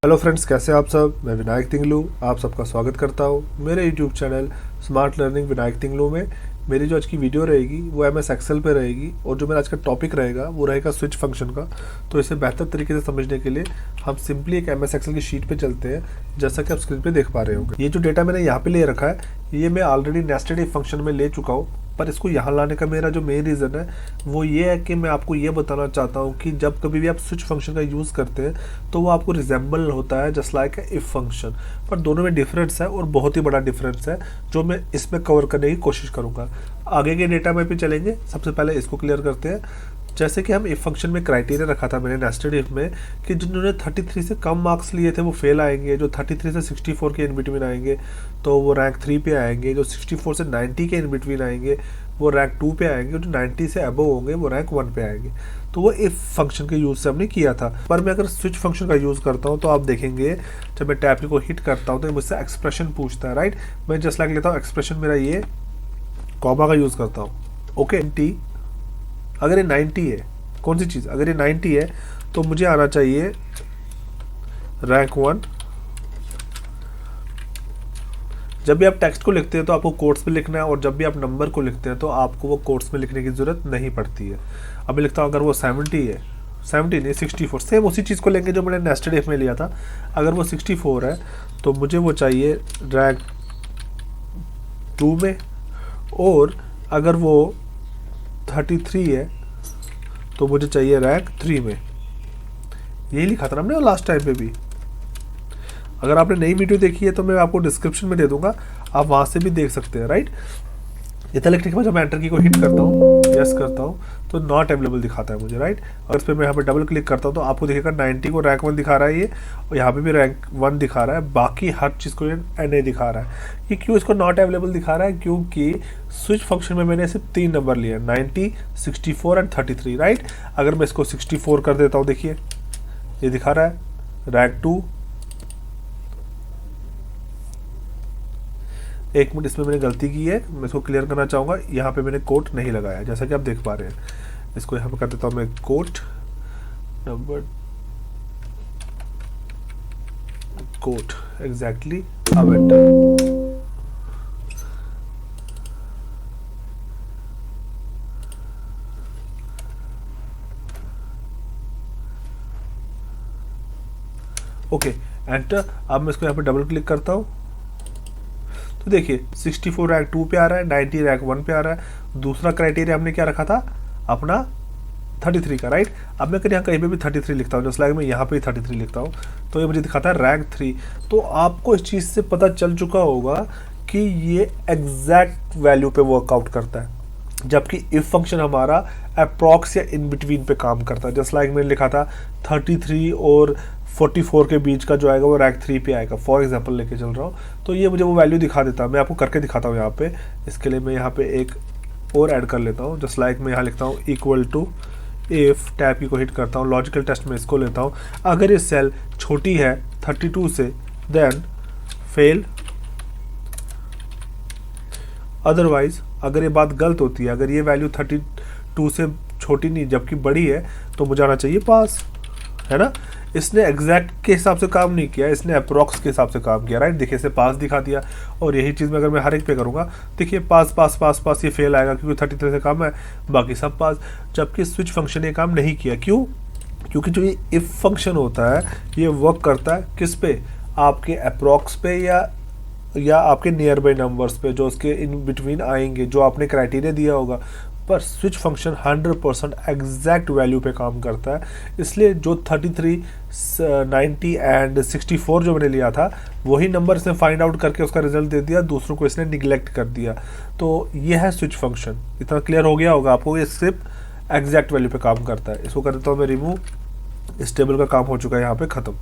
Hello friends, कैसे हैं आप सब। मैं विनायक तिंगलू आप सबका स्वागत करता हूं मेरे YouTube channel smart learning Vinayak Tinglu में। मेरी जो आज की वीडियो रहेगी वो एमएस एक्सेल पे रहेगी और जो मेरा आज का टॉपिक रहेगा वो रहेगा स्विच फंक्शन का। तो इसे बेहतर तरीके से समझने के लिए हम सिंपली एक एमएस एक्सेल की शीट पे चलते हैं। जैसा कि आप स्क्रीन पे देख पा रहे होंगे, ये जो डेटा मैंने यहाँ पे ले रखा है ये मैं ऑलरेडी नेस्टेड इफ फंक्शन में ले चुका हूँ। पर इसको यहाँ लाने का मेरा जो मेन रीज़न है वो ये है कि मैं आपको ये बताना चाहता हूँ कि जब कभी भी आप स्विच फंक्शन का यूज़ करते हैं तो वो आपको रिजेंबल होता है जस्ट लाइक इफ फंक्शन। पर दोनों में डिफरेंस है और बहुत ही बड़ा डिफरेंस है जो मैं इसमें कवर करने की कोशिश करूँगा। आगे के डेटा में भी चलेंगे। सबसे पहले इसको क्लियर करते हैं। जैसे कि हम इफ फंक्शन में क्राइटेरिया रखा था मैंने नेस्टेड इफ में कि जिन्होंने 33 से कम मार्क्स लिए थे वो फेल आएंगे, जो 33 से 64 के इन बिटवीन आएंगे तो वो रैंक 3 पे आएंगे, जो 64 से 90 के इन बिटवीन आएंगे वो रैंक 2 पे आएंगे, जो 90 से अबव होंगे वो रैंक 1 पे आएंगे। तो वो इफ फंक्शन के यूज़ से हमने किया था। पर मैं अगर स्विच फंक्शन का यूज़ करता हूँ तो आप देखेंगे जब मैं टैब को हिट करता हूँ तो मुझसे एक्सप्रेशन पूछता है, राइट। मैं जस्ट लाइक लेता हूँ एक्सप्रेशन मेरा ये कॉमा का यूज़ करता हूँ, ओके। 90 अगर ये 90 है, कौन सी चीज़, अगर ये 90 है तो मुझे आना चाहिए रैंक 1। जब भी आप टेक्स्ट को लिखते हैं तो आपको कोट्स में लिखना है और जब भी आप नंबर को लिखते हैं तो आपको वो कोट्स में लिखने की ज़रूरत नहीं पड़ती है। अब मैं लिखता हूँ अगर वो 70 है, 70 नहीं 64, सेम उसी चीज़ को लेंगे जो मैंने नेस्टेड इफ में लिया था। अगर वो 64 है तो मुझे वो चाहिए रैंक 2 में, और अगर वो 33 है तो मुझे चाहिए रैंक 3 में। यही लिखा था ना हमने लास्ट टाइम पे भी। अगर आपने नई वीडियो देखी है तो मैं आपको डिस्क्रिप्शन में दे दूंगा, आप वहाँ से भी देख सकते हैं, राइट। इतना लिखने के बाद जब मैं एंटर की को हिट करता हूँ, यस करता हूँ, तो नॉट अवेलेबल दिखाता है मुझे, राइट। और इस पर मैं यहाँ पे डबल क्लिक करता हूँ तो आपको दिखेगा 90 को रैंक 1 दिखा रहा है ये, और यहाँ पे भी रैंक 1 दिखा रहा है, बाकी हर चीज़ को ये नहीं दिखा रहा है। ये क्यों इसको नॉट अवेलेबल दिखा रहा है? क्योंकि स्विच फंक्शन में मैंने सिर्फ 3 नंबर लिए, 90, 64 एंड 33, राइट। अगर मैं इसको 64 कर देता हूँ, देखिए ये दिखा रहा है रैंक 2। एक मिनट, इसमें मैंने गलती की है, मैं इसको क्लियर करना चाहूँगा। यहाँ पे मैंने कोट नहीं लगाया जैसा कि आप देख पा रहे हैं। इसको यहाँ पे कर देता हूँ मैं कोट नंबर, कोट एग्जैक्टली। अब एंटर। Okay enter. अब मैं इसको यहाँ पे डबल क्लिक करता हूँ तो देखिए 64 रैंक 2 पे आ रहा है, 90 रैंक 1 पे आ रहा है। दूसरा क्राइटेरिया हमने क्या रखा था अपना 33 का, राइट। अब मैं अगर यहाँ कहीं पे भी 33 लिखता हूँ, जस्ट लाइक मैं यहाँ पे ही 33 लिखता हूँ तो ये मुझे दिखाता है रैंक 3। तो आपको इस चीज़ से पता चल चुका होगा कि ये एग्जैक्ट वैल्यू पे वर्कआउट करता है, जबकि इफ फंक्शन हमारा अप्रॉक्स या इन बिटवीन पे काम करता है। जस्ट लाइक मैंने लिखा था 33 और 44 के बीच का जो आएगा वो रैंक 3 पे आएगा, फॉर एग्जांपल लेके चल रहा हूँ। तो ये मुझे वो वैल्यू दिखा देता है। मैं आपको करके दिखाता हूँ यहाँ पे। इसके लिए मैं यहाँ पे एक और ऐड कर लेता हूँ। जस्ट लाइक मैं यहाँ लिखता हूँ इक्वल टू इफ, टैब की को हिट करता हूँ, लॉजिकल टेस्ट में इसको लेता हूँ। अगर ये सेल छोटी है 32 से देन फेल, अदरवाइज अगर ये बात गलत होती है, अगर ये वैल्यू 32 से छोटी नहीं जबकि बड़ी है तो मुझे आना चाहिए पास, है ना। इसने एग्जैक्ट के हिसाब से काम नहीं किया, इसने अप्रॉक्स के हिसाब से काम किया, राइट। देखिए इसे पास दिखा दिया। और यही चीज़ में अगर मैं हर एक पे करूँगा, देखिए पास पास पास पास, ये फेल आएगा क्योंकि 33 से कम है, बाकी सब पास। जबकि स्विच फंक्शन ये काम नहीं किया। क्यों? क्योंकि जो ये इफ फंक्शन होता है ये वर्क करता है किस पे, आपके अप्रॉक्स पे या आपके नियर बाई नंबर्स पे जो उसके इन बिटवीन आएंगे, जो आपने क्राइटेरिया दिया होगा। पर स्विच फंक्शन 100% एग्जैक्ट वैल्यू पे काम करता है। इसलिए जो 33, 90 एंड 64 जो मैंने लिया था वही नंबर इसने फाइंड आउट करके उसका रिजल्ट दे दिया, दूसरों को इसने निगलेक्ट कर दिया। तो ये है स्विच फंक्शन। इतना क्लियर हो गया होगा आपको, ये सिर्फ एग्जैक्ट वैल्यू पे काम करता है। इसको कर देता हूँ मैं रिमूव। इस टेबल का काम हो चुका है यहाँ पे ख़त्म।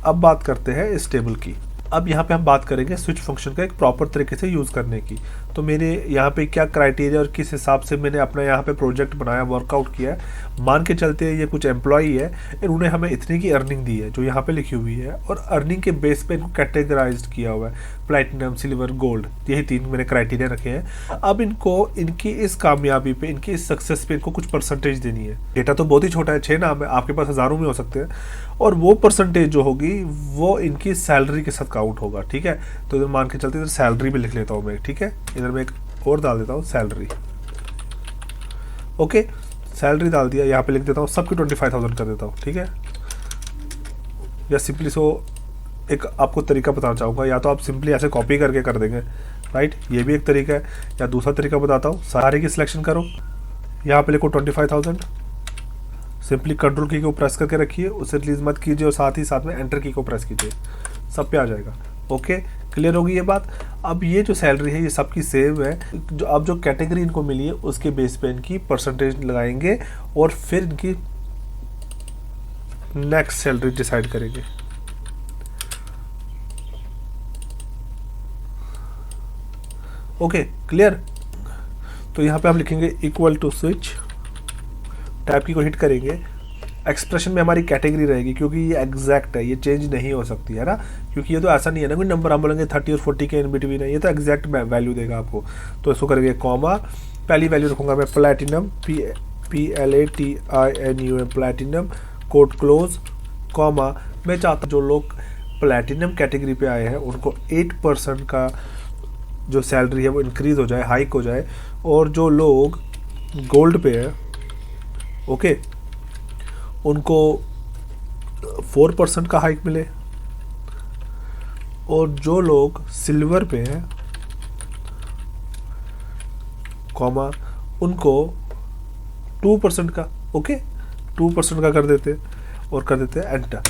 अब बात करते हैं इस टेबल की। अब यहाँ पे हम बात करेंगे स्विच फंक्शन का एक प्रॉपर तरीके से यूज़ करने की। तो मेरे यहाँ पे क्या क्राइटेरिया और किस हिसाब से मैंने अपना यहाँ पे प्रोजेक्ट बनाया, वर्कआउट किया है। मान के चलते हैं ये कुछ एम्प्लॉई है, इन्होंने हमें इतनी की अर्निंग दी है जो यहाँ पे लिखी हुई है, और अर्निंग के बेस पे इनको कैटेगराइज्ड किया हुआ है। प्लैटिनम, सिल्वर, गोल्ड, यही 3 मैंने क्राइटेरिया रखे हैं। अब इनको इनकी इस कामयाबी पे, इनकी इस सक्सेस पे इनको कुछ परसेंटेज देनी है। डेटा तो बहुत ही छोटा है, 6 नाम है, आपके पास हज़ारों में हो सकते हैं, और वो परसेंटेज जो होगी वो इनकी सैलरी के साथ काउंट होगा। ठीक है, तो इधर मान के चलते इधर सैलरी भी लिख लेता हूँ मैं। ठीक है, इधर मैं एक और डाल देता हूँ सैलरी। ओके, सैलरी डाल दिया, यहाँ पे लिख देता हूँ सबकी 25,000 कर देता हूँ। ठीक है, या सिंपली सो एक आपको तरीका बताना चाहूँगा, या तो आप सिंपली ऐसे कॉपी करके कर देंगे, राइट, ये भी एक तरीका है, या दूसरा तरीका बताता हूँ, सारे की सिलेक्शन करो, यहाँ पे लिखो 25,000, सिंपली कंट्रोल की को प्रेस करके रखिए, उसे रिलीज मत कीजिए, और साथ ही साथ में एंटर की को प्रेस कीजिए, सब पे आ जाएगा। ओके, क्लियर होगी ये बात। अब ये जो सैलरी है ये सबकी सेव है, जो अब जो कैटेगरी इनको मिली है उसके बेस पे इनकी परसेंटेज लगाएंगे और फिर इनकी नेक्स्ट सैलरी डिसाइड करेंगे। Okay, clear. तो यहाँ पे आप लिखेंगे इक्वल टू स्विच, टैब की को हिट करेंगे, एक्सप्रेशन में हमारी कैटेगरी रहेगी क्योंकि ये एग्जैक्ट है, ये चेंज नहीं हो सकती है ना, क्योंकि ये तो ऐसा नहीं है ना कोई नंबर हम बोलेंगे 30 और 40 के इन बिटवीन है, ये तो एग्जैक्ट वैल्यू देगा आपको। तो इसको करेंगे कॉमा, पहली वैल्यू रखूँगा मैं platinum, PLATINUM platinum, quote close, comma. मैं चाहता हूँ जो लोग प्लैटिनम कैटेगरी पे आए हैं उनको 8% का जो सैलरी है वो इंक्रीज़ हो जाए, हाइक हो जाए, और जो लोग गोल्ड पे है ओके उनको 4% का हाइक मिले, और जो लोग सिल्वर पे हैं कॉमा उनको 2% का, ओके 2% का कर देते और कर देते हैं एंटर।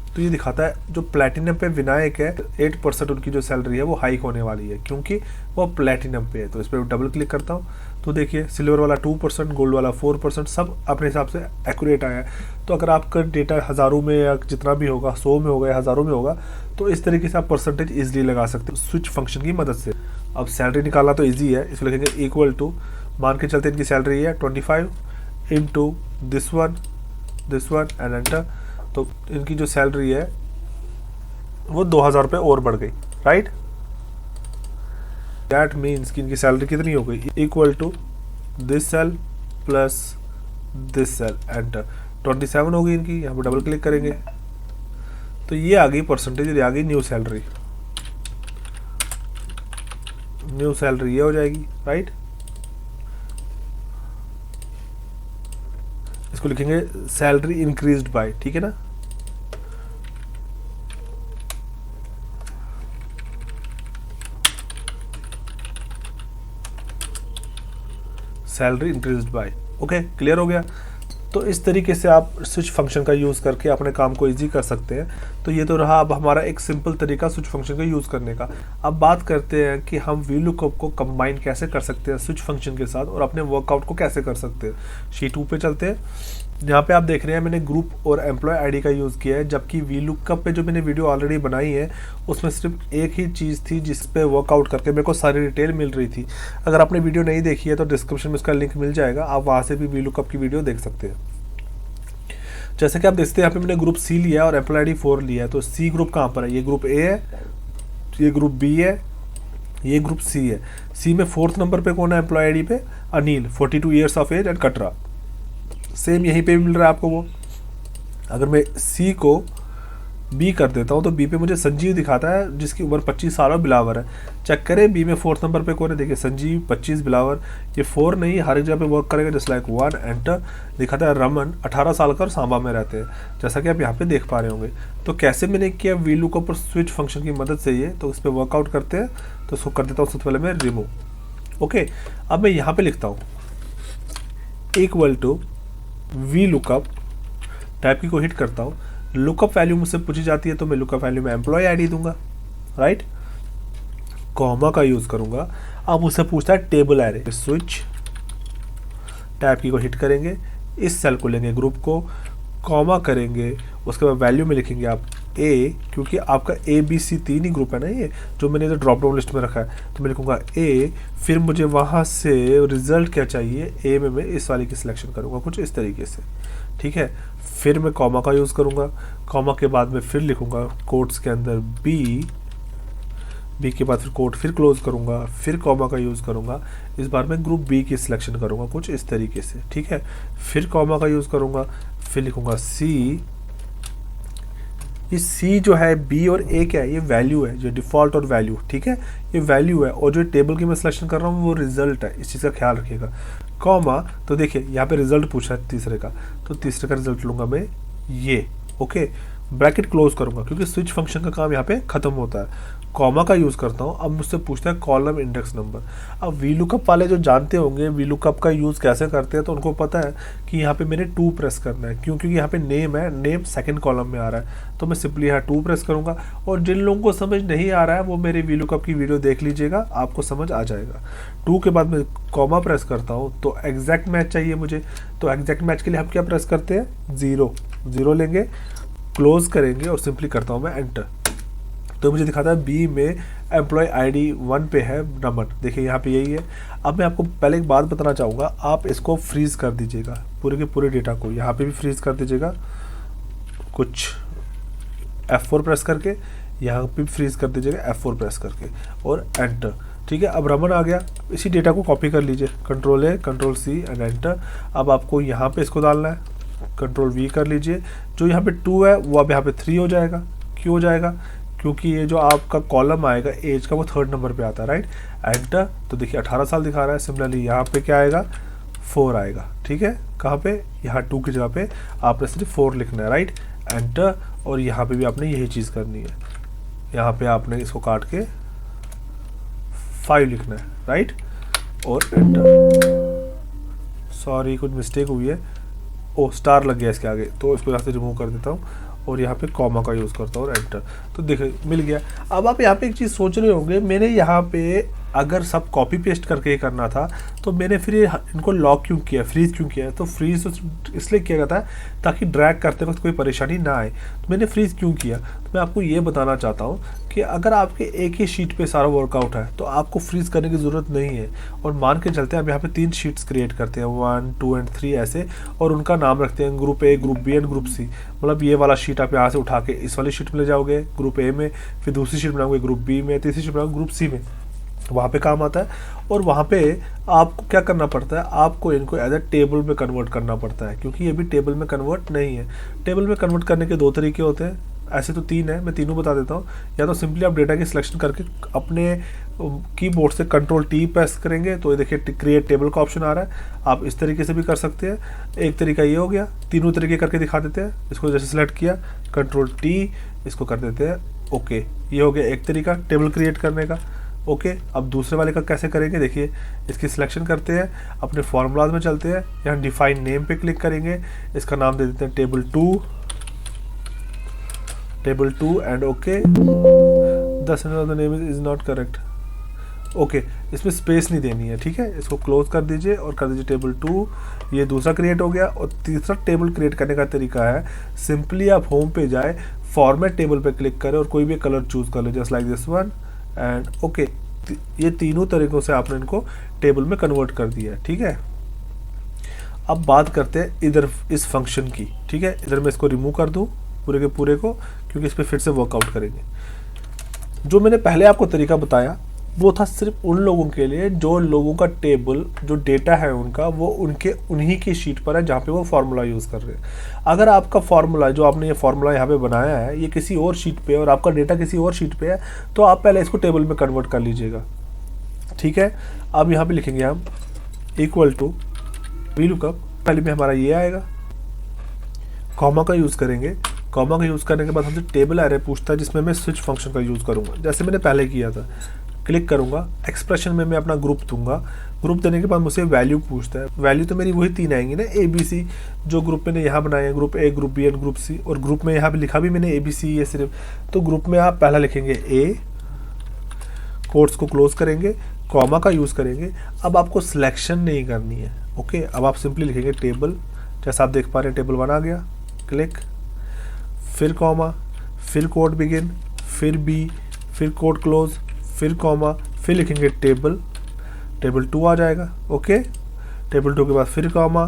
तो ये दिखाता है जो प्लैटिनम पे विनायक है 8% उनकी जो सैलरी है वो हाइक होने वाली है क्योंकि वो प्लैटिनम पे है। तो इस पर डबल क्लिक करता हूँ तो देखिए सिल्वर वाला 2%, गोल्ड वाला 4%, सब अपने हिसाब से एक्यूरेट आया है। तो अगर आपका डेटा हज़ारों में या जितना भी होगा 100 में होगा या हज़ारों में होगा तो इस तरीके से आप परसेंटेज ईजिली लगा सकते हो स्विच फंक्शन की मदद से। अब सैलरी निकालना तो ईजी है, इसमें लिखेंगे इक्वल टू, मान के चलते इनकी सैलरी है 25 into this one and enter. तो इनकी जो सैलरी है वो 2,000 रुपये और बढ़ गई, राइट। दैट मीन्स कि इनकी सैलरी कितनी हो गई, equal to this cell plus this cell, enter. 27 होगी इनकी, यहाँ पर डबल क्लिक करेंगे तो ये आ गई परसेंटेज, ये आ गई न्यू सैलरी। न्यू सैलरी ये हो जाएगी, राइट। इसको लिखेंगे सैलरी इंक्रीज्ड बाय, ठीक है ना। Salary increased by, okay, clear हो गया। तो इस तरीके से आप स्विच फंक्शन का यूज़ करके अपने काम को इजी कर सकते हैं। तो ये तो रहा अब हमारा एक सिंपल तरीका स्विच फंक्शन का यूज़ करने का। अब बात करते हैं कि हम VLOOKUP को कंबाइन कैसे कर सकते हैं स्विच फंक्शन के साथ और अपने वर्कआउट को कैसे कर सकते हैं। शीट 2 पे चलते हैं। यहाँ पे आप देख रहे हैं मैंने ग्रुप और एम्प्लॉय आईडी का यूज़ किया है, जबकि VLOOKUP पे जो मैंने वीडियो ऑलरेडी बनाई है उसमें सिर्फ एक ही चीज़ थी जिस पे वर्कआउट करके मेरे को सारी डिटेल मिल रही थी। अगर आपने वीडियो नहीं देखी है तो डिस्क्रिप्शन में उसका लिंक मिल जाएगा, आप वहाँ से भी VLOOKUP की वीडियो देख सकते हैं। जैसे कि आप देखते हैं यहाँ पे मैंने ग्रुप C लिया और एम्प्लॉय आईडी 4 लिया है। तो C ग्रुप कहाँ पर है, ये ग्रुप A है, ये ग्रुप B है, ये ग्रुप C है। C में 4th नंबर पे कौन है एम्प्लॉय आईडी पे, Anil, 42 years of age and Katra. Same यहीं पे भी मिल रहा है आपको वो। अगर मैं C को B कर देता हूँ तो B पे मुझे संजीव दिखाता है जिसकी उम्र 25 साल और बिलावर है। चेक करें B में 4th नंबर पे कौन है, देखिए संजीव, 25, बिलावर। ये 4 नहीं, हर एक जगह पे वर्क करेगा जस्ट लाइक 1, एंटर। दिखाता है रमन 18 साल का और सांबा में रहते हैं, जैसा कि आप यहाँ पे देख पा रहे होंगे। तो कैसे मैंने किया VLOOKUP और स्विच फंक्शन की मदद से ये, तो इस पर वर्कआउट करते हैं। तो इसको कर देता हूँ सबसे पहले मैं रिमूव। ओके, अब मैं यहाँ पे लिखता हूँ इक्वल टू VLOOKUP, टाइप की को हिट करता हूँ। लुकअप वैल्यू मुझसे पूछी जाती है तो मैं लुकअप वैल्यू में एम्प्लॉय आईडी दूंगा, राइट। कॉमा का यूज करूंगा। अब मुझसे पूछता है टेबल एरे, स्विच, टैब की को हिट करेंगे, इस सेल को लेंगे ग्रुप को, कॉमा करेंगे, उसके बाद वैल्यू में लिखेंगे आप A, क्योंकि आपका ABC 3 ही ग्रुप है ना ये जो मैंने इधर ड्रॉप डाउन लिस्ट में रखा है। तो मैं लिखूंगा A, फिर मुझे वहाँ से रिजल्ट क्या चाहिए, A में मैं इस वाले की सिलेक्शन करूँगा कुछ इस तरीके से, ठीक है। फिर मैं कॉमा का यूज़ करूँगा, कॉमा के बाद में फिर लिखूँगा कोट्स के अंदर B, बी के बाद फिर कोट फिर क्लोज करूँगा, फिर कॉमा का यूज़ करूँगा। इस बार मैं ग्रुप बी की सिलेक्शन करूँगा कुछ इस तरीके से, ठीक है। फिर कॉमा का यूज़ करूँगा, फिर लिखूँगा सी। ये सी जो है, बी और ए क्या है, ये वैल्यू है, जो डिफ़ॉल्ट और वैल्यू, ठीक है, ये वैल्यू है। और जो टेबल की मैं सिलेक्शन कर रहा हूँ वो रिजल्ट है, इस चीज़ का ख्याल रखिएगा। कॉमा, तो देखिए यहाँ पे रिजल्ट पूछा है तीसरे का, तो तीसरे का रिजल्ट लूँगा मैं ये, ओके। ब्रैकेट क्लोज करूँगा क्योंकि स्विच फंक्शन का काम यहाँ पे ख़त्म होता है। कॉमा का यूज़ करता हूँ। अब मुझसे पूछता है कॉलम इंडेक्स नंबर। अब वी लुकअप वाले जो जानते होंगे वी लुकअप का यूज़ कैसे करते हैं, तो उनको पता है कि यहाँ पे मैंने 2 प्रेस करना है, क्योंकि यहाँ पे नेम है, नेम सेकंड कॉलम में आ रहा है, तो मैं सिंपली यहाँ 2 प्रेस करूँगा। और जिन लोगों को समझ नहीं आ रहा है वो मेरे वी लुकअप की वीडियो देख लीजिएगा, आपको समझ आ जाएगा। 2 के बाद मैं कॉमा प्रेस करता हूँ, तो एग्जैक्ट मैच चाहिए मुझे, तो एग्जैक्ट मैच के लिए हम क्या प्रेस करते हैं, 0 लेंगे, क्लोज करेंगे और सिंपली करता हूँ मैं एंटर। तो मुझे दिखाता है बी में एम्प्लॉय आईडी 1 पे है नमन, देखिए यहाँ पे यही है। अब मैं आपको पहले एक बात बताना चाहूँगा, आप इसको फ्रीज कर दीजिएगा, पूरे के पूरे डेटा को यहाँ पे भी फ्रीज कर दीजिएगा, कुछ F4 प्रेस करके, यहाँ पे भी फ्रीज कर दीजिएगा F4 प्रेस करके और एंटर, ठीक है। अब रमन आ गया, इसी डेटा को कॉपी कर लीजिए, Ctrl A Ctrl C and enter. अब आपको यहाँ पे इसको डालना है, Ctrl V कर लीजिए, जो यहाँ पे 2 है वो अब यहाँ पे 3 हो जाएगा। क्यों हो जाएगा, क्योंकि ये जो आपका कॉलम आएगा एज का वो 3rd नंबर पे आता है, राइट। एंटर, तो देखिए 18 साल दिखा रहा है। सिमिलरली यहाँ पे क्या आएगा, 4 आएगा, ठीक है। कहाँ पे, यहाँ 2 की जगह पे आपने सिर्फ 4 लिखना है, राइट। एंटर, और यहाँ पे भी आपने यही चीज़ करनी है, यहाँ पे आपने इसको काट के 5 लिखना है, राइट, और एंटर। सॉरी कुछ मिस्टेक हुई है, ओ स्टार लग गया इसके आगे, तो इसको यहाँ से रिमूव कर देता हूँ और यहाँ पे कॉमा का यूज़ करता हूँ और एंटर। तो देखिए मिल गया। अब आप यहाँ पे एक चीज़ सोच रहे होंगे, मैंने यहाँ पे अगर सब कॉपी पेस्ट करके करना था तो मैंने फिर इनको लॉक क्यों किया, फ्रीज क्यों किया। तो फ्रीज इसलिए किया जाता है ताकि ड्रैग करते वक्त कोई परेशानी ना आए। तो मैंने फ्रीज क्यों किया, तो मैं आपको ये बताना चाहता हूँ कि अगर आपके एक ही शीट पे सारा वर्कआउट है तो आपको फ्रीज करने की ज़रूरत नहीं है। और मान के चलते हैं अब यहाँ पे 3 शीट्स क्रिएट करते हैं, 1, 2 एंड 3 ऐसे, और उनका नाम रखते हैं group A, group B and group C. मतलब ये वाला शीट आप यहाँ से उठा के इस वाली शीट में ले जाओगे ग्रुप ए में, फिर दूसरी शीट बनाओगे ग्रुप बी में, तीसरी शीट बनाओगे ग्रुप सी में, वहाँ पे काम आता है। और वहाँ पे आपको क्या करना पड़ता है, आपको इनको एज ए टेबल में कन्वर्ट करना पड़ता है, क्योंकि ये भी टेबल में कन्वर्ट नहीं है। टेबल में कन्वर्ट करने के 2 तरीके होते हैं, ऐसे तो 3 है, मैं तीनों बता देता हूँ। या तो सिंपली आप डेटा की सिलेक्शन करके अपने कीबोर्ड से Ctrl T प्रेस करेंगे तो ये देखिए क्रिएट टेबल का ऑप्शन आ रहा है, आप इस तरीके से भी कर सकते हैं। एक तरीका ये हो गया, तीनों तरीके करके दिखा देते हैं। इसको जैसे सिलेक्ट किया, Ctrl T, इसको कर देते हैं ओके, ये हो गया एक तरीका टेबल क्रिएट करने का। ओके, अब दूसरे वाले का कैसे करेंगे, देखिए इसकी सिलेक्शन करते हैं, अपने फॉर्मूलाज में चलते हैं, यहाँ डिफाइन नेम पे क्लिक करेंगे, इसका नाम दे देते हैं table 2 and okay. The centre of the name is not correct, okay, इसमें स्पेस नहीं देनी है, ठीक है। इसको क्लोज कर दीजिए और कर दीजिए टेबल 2, ये दूसरा क्रिएट हो गया। और तीसरा टेबल क्रिएट करने का तरीका है, सिंपली आप होम पे जाए, फॉर्मेट टेबल पे क्लिक करें और कोई भी कलर चूज कर ले, just like this one and okay. ये तीनों तरीकों से आपने इनको टेबल में कन्वर्ट कर दिया है, ठीक है। अब बात करते हैं इधर इस फंक्शन की, ठीक है। इधर मैं इसको रिमूव कर दूं पूरे के पूरे को, क्योंकि इस पर फिर से वर्कआउट करेंगे। जो मैंने पहले आपको तरीका बताया वो था सिर्फ उन लोगों के लिए जो लोगों का टेबल जो डेटा है उनका वो उन्हीं की शीट पर है जहाँ पे वो फार्मूला यूज़ कर रहे हैं। अगर आपका फार्मूला जो आपने ये फार्मूला यहाँ पे बनाया है ये किसी और शीट पे और आपका डेटा किसी और शीट पे है, तो आप पहले इसको टेबल में कन्वर्ट कर लीजिएगा, ठीक है। अब यहाँ पे लिखेंगे हम इक्वल टू VLOOKUP, पहले में हमारा ये आएगा, कॉमा का यूज़ करेंगे। कॉमा का यूज़ करने के बाद हमसे टेबल एरे पूछता है जिसमें मैं स्विच फंक्शन का यूज़ करूँगा, जैसे मैंने पहले किया था। क्लिक करूँगा, एक्सप्रेशन में मैं अपना ग्रुप दूंगा। ग्रुप देने के बाद मुझसे वैल्यू पूछता है, वैल्यू तो मेरी वही 3 आएंगी ना, ABC, जो ग्रुप मैंने यहाँ बनाए हैं, group A, group B and group C. और ग्रुप में यहाँ पे लिखा भी मैंने ABC ये सिर्फ, तो ग्रुप में आप पहला लिखेंगे A, कोट्स को क्लोज करेंगे, कॉमा का यूज़ करेंगे। अब आपको सिलेक्शन नहीं करनी है, ओके। अब आप सिंपली लिखेंगे टेबल, जैसा आप देख पा रहे हैं टेबल 1 आ गया, क्लिक, फिर कॉमा, फिर कोट बिगिन, फिर B, फिर कोट क्लोज, फिर कॉमा, फिर लिखेंगे टेबल 2 आ जाएगा, ओके। टेबल 2 के बाद फिर कॉमा,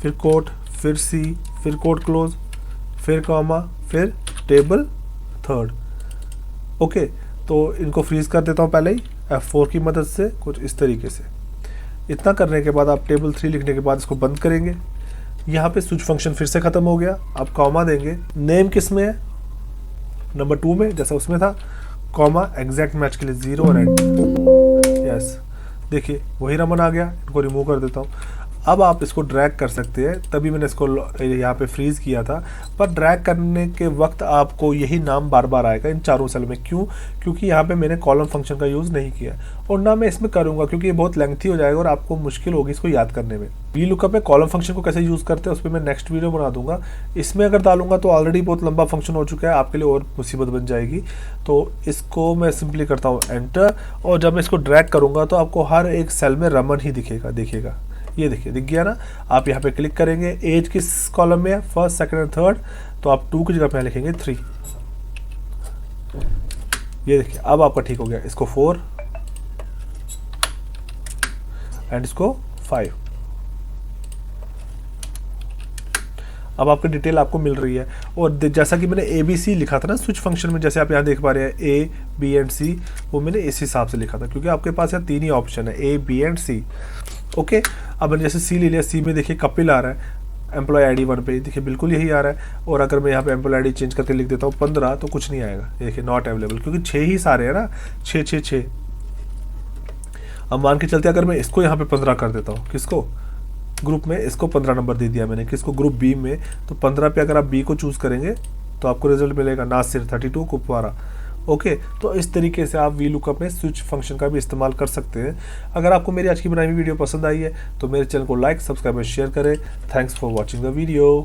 फिर कोट, फिर C, फिर कोट क्लोज, फिर कॉमा, फिर टेबल 3, ओके। तो इनको फ्रीज़ कर देता हूँ पहले ही F4 की मदद से, कुछ इस तरीके से। इतना करने के बाद आप टेबल 3 लिखने के बाद इसको बंद करेंगे। यहाँ पे स्विच फंक्शन फिर से ख़त्म हो गया। आप कॉमा देंगे, नेम किस में है, नंबर 2 में जैसा उसमें था, कॉमा एग्जैक्ट मैच के लिए 0 और एंड। यस, देखिए वही रमन आ गया। इनको रिमूव कर देता हूँ। अब आप इसको ड्रैग कर सकते हैं, तभी मैंने इसको यहाँ पे फ्रीज़ किया था। पर ड्रैग करने के वक्त आपको यही नाम बार बार आएगा इन चारों सेल में। क्यों? क्योंकि यहाँ पे मैंने कॉलम फंक्शन का यूज़ नहीं किया और ना मैं इसमें करूँगा, क्योंकि ये बहुत लेंथी हो जाएगा और आपको मुश्किल होगी इसको याद करने में। VLOOKUP में कॉलम फंक्शन को कैसे यूज़ करते हैं उस पर मैं नेक्स्ट वीडियो बना दूंगा। इसमें अगर डालूंगा तो ऑलरेडी बहुत लंबा फंक्शन हो चुका है, आपके लिए और मुसीबत बन जाएगी। तो इसको मैं सिंपली करता हूँ एंटर, और जब मैं इसको ड्रैग करूँगा तो आपको हर एक सेल में रमन ही दिखेगा। देखिएगा, ये देखिए दिख गया ना। आप यहाँ पे क्लिक करेंगे, एज किस कॉलम में है, फर्स्ट, सेकंड और थर्ड, तो आप 2 की जगह पे लिखेंगे 3। ये देखिए अब आपका ठीक हो गया। इसको 4 एंड इसको 5। अब आपकी डिटेल आपको मिल रही है। और जैसा कि मैंने ABC लिखा था ना स्विच फंक्शन में, जैसे आप यहाँ देख पा रहे हैं A, B एंड C, वो मैंने इस हिसाब से लिखा था, क्योंकि आपके पास यहाँ 3 ही ऑप्शन है, A, B and C। Okay, अब मैंने जैसे C ले लिया, C में देखिए कपिल आ रहा है, एम्प्लॉय ID 1 पे देखिए बिल्कुल यही आ रहा है। और अगर मैं यहाँ पे एम्प्लॉय ID चेंज करके लिख देता हूँ 15, तो कुछ नहीं आएगा। देखिए नॉट अवेलेबल, क्योंकि 6 ही सारे हैं ना, 6 6 6। अब मान के चलते अगर मैं इसको यहाँ पे 15 कर देता हूँ, किसको, ग्रुप में इसको 15 नंबर दे दिया मैंने, किसको, ग्रुप B में, तो 15 पे अगर आप B को चूज़ करेंगे तो आपको रिजल्ट मिलेगा नासिर 32 कुपवारा। ओके, तो इस तरीके से आप VLOOKUP में स्विच फंक्शन का भी इस्तेमाल कर सकते हैं। अगर आपको मेरी आज की बनाई हुई वीडियो पसंद आई है तो मेरे चैनल को लाइक, सब्सक्राइब और शेयर करें। Thanks for watching the video.